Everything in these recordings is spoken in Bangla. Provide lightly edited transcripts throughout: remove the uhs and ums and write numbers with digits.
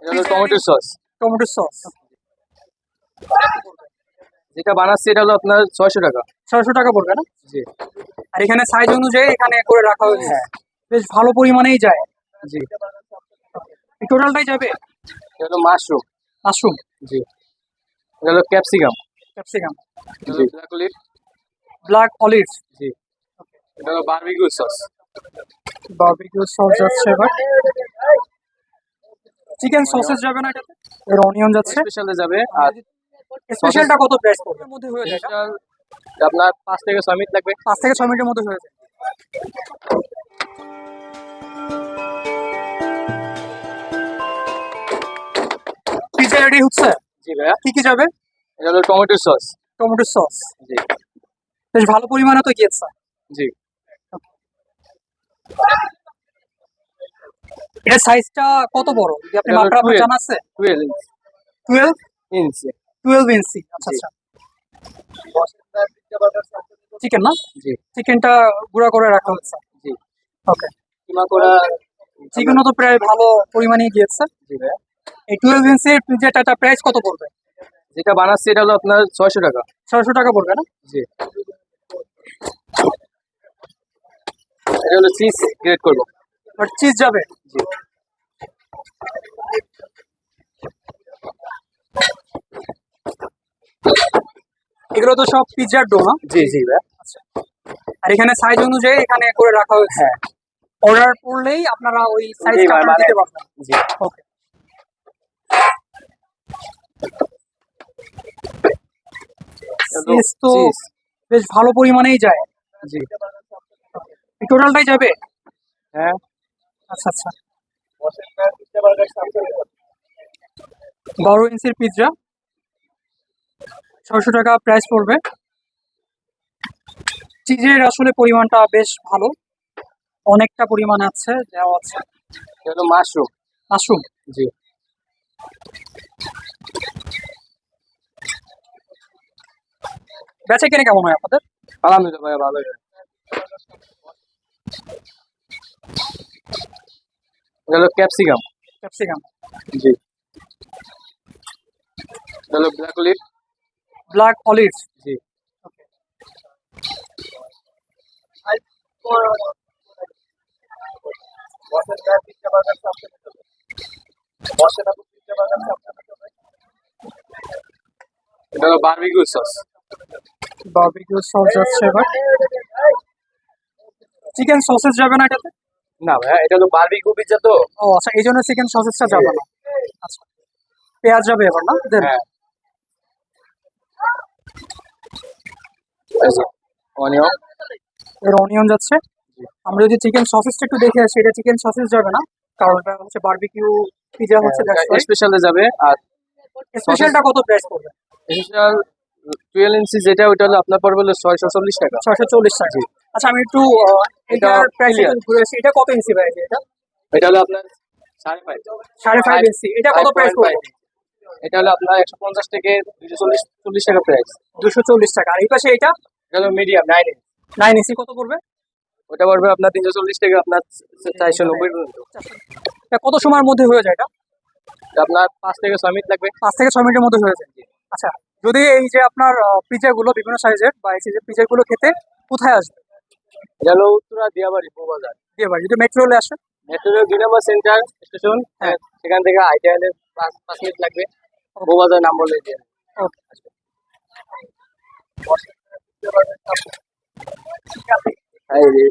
এটা হলো টমেটো সস। টমেটো সস যেটা বানাচ্ছি এটা হলো আপনার 600 টাকা। 600 টাকা পড়বে না? জি আর এখানে সাইজ অনুযায়ী এখানে করে রাখা হয়েছে। হ্যাঁ বেশ ভালো পরিমাণেই যায়। জি। এই টোটালটাই যাবে। এটা হলো মাশরুম। মাশরুম, জি। এটা হলো ক্যাপসিকাম। ক্যাপসিকাম, এটা হলো ব্ল্যাক অলিভ। ব্ল্যাক অলিভ, জি। এটা হলো বারবিকিউ সস। বারবিকিউ সস যাচ্ছে এবার। চিকেন সসেজ যাবে না এটাতে? এর অনিয়ন যাচ্ছে। স্পেশালে যাবে। আর স্পেশালটা কত প্রাইস পড়বে? এর মধ্যে হয়ে যায় এটা? স্পেশাল আপনার 5 থেকে 6 মিনিট লাগবে। 5 থেকে 6 মিনিটের মধ্যে হয়ে যায়। পিজ্জা রেডি হচ্ছে। জি ভাইয়া। কি কি যাবে? এটা হলো টমেটো সস। টমেটো সস, জি বেশ ভালো পরিমাণে তো গিয়েছে। জি। এটার সাইজটা কত বড়? যদি আপনি এটা হলো মাপটা আপনার 12 জানা আছে? 12 ইঞ্চি। 12 ইঞ্চি। 12 ইঞ্চি। আচ্ছা জি। আচ্ছা। চিকেন না? জি চিকেনটা গুঁড়া করে রাখা হচ্ছে। জি। ওকে। কিমা করা। চিকেনও তো প্রায় ভালো পরিমাণেই গিয়েছে। জি ভাইয়া। এই 12 ইঞ্চির পিজ্জাটা প্রাইস কত পড়বে? যেটা বানাচ্ছি এটা হলো আপনার 600 টাকা। 600 টাকা পড়বে না? জি। এটা হলো চিজ গ্রেট করবো। বাট চিজ যাবে। জি। এগুলো তো সব পিজ্জার ডো না? জি জি ভাইয়া। আচ্ছা। আর এখানে সাইজ অনুযায়ী এখানে করে রাখা হয়েছে। হ্যাঁ অর্ডার করলেই আপনারা ওই জি সাইজটা ভাই, দিতে পারবেন। জি। ওকে। চিজ তো চিজ। বেশ ভালো পরিমাণেই যায়। জি এই টোটালটাই যাবে। হ্যাঁ। আচ্ছা আচ্ছা। 12 ইঞ্চির পিজ্জা 600 টাকা প্রাইস পড়বে। চিজের আসলে পরিমাণটা বেশ ভালো, অনেকটা পরিমাণ আছে দেওয়া আছে। এটা হলো মাশরুম। মাশরুম, জি। বেচা কেনে কেমন হয় আপনাদের? আলহামদুলিল্লাহ ভাইয়া ভালোই হয়। এটা হলো ক্যাপসিকাম। ক্যাপসিকাম, জি। এটা হলো ব্ল্যাক অলিভ। ব্ল্যাক অলিভ, জি। এটা হলো বারবিকিউ সস। বারবিকিউ সস যাচ্ছে এবার। চিকেন সসেজ যাবে না এটাতে? না ভাইয়া, এটা হলো বারবিকিউ পিজ্জা তো। ও আচ্ছা, এই জন্য চিকেন সসেজটা যাবে না। আচ্ছা, পেঁয়াজ যাবে এবার না? দেন হ্যাঁ। অনিয়ন। এর অনিয়ন যাচ্ছে। আমরা যদি চিকেন সসেজটা একটু দেখে আসি, এটা চিকেন সসেজ যাবে না, কারণ এটা হচ্ছে বারবিকিউ পিজ্জা হচ্ছে। স্পেশালে যাবে। আর স্পেশালটা কত প্রাইস পড়বে? স্পেশাল 12 ইঞ্চি যেটা ওটা হলো আপনার পড়বে হলো 640 টাকা। 640 টাকা। জি। আচ্ছা, আমি একটু এটা এটার প্রাইস clear। ঘুরে আসি। এটা কত ইঞ্চি ভাই? এটা এটা হলো আপনার 5.5। 5.5 ইঞ্চি। এটা কত প্রাইস পড়বে? এটা হলো আপনার 150 থেকে 240 টাকা প্রাইস। 240 টাকা। আর এই পাশে এটা এটা হলো মিডিয়াম 9 ইঞ্চ। 9 ইঞ্চি কত পড়বে? ওটা পড়বে আপনার 340 থেকে আপনার 490 পর্যন্ত। এটা কত সময়ের মধ্যে হয়ে যায় এটা? এটা আপনার 5 থেকে 6 মিনিট লাগবে। 5 থেকে 6 মিনিটের মধ্যে হয়ে যায়। আচ্ছা, যদি এই যে আপনার পিজ্জা গুলো বিভিন্ন সাইজের বা এই যে পিজ্জা গুলো খেতে কোথায় আসবে? এটা হলো উত্তরা দিয়াবাড়ি বউবাজার। দিয়ে ভাই যদি মেট্রো রেলে আসে? মেট্রো 2 নম্বর সেন্টার স্টেশন। হ্যাঁ। সেখান থেকে হাইটে এলে 5 মিনিট লাগবে। বউবাজার নাম বলে দিয়ে। ওকে।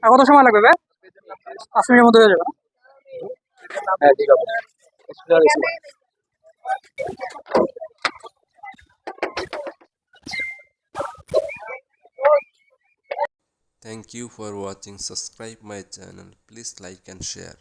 আর কত সময় লাগবে ভাই? 5 মিনিটের মধ্যে হয়ে যাবে না? হ্যাঁ ঠিক আছে। Thank you for watching. Subscribe my channel. Please like and share.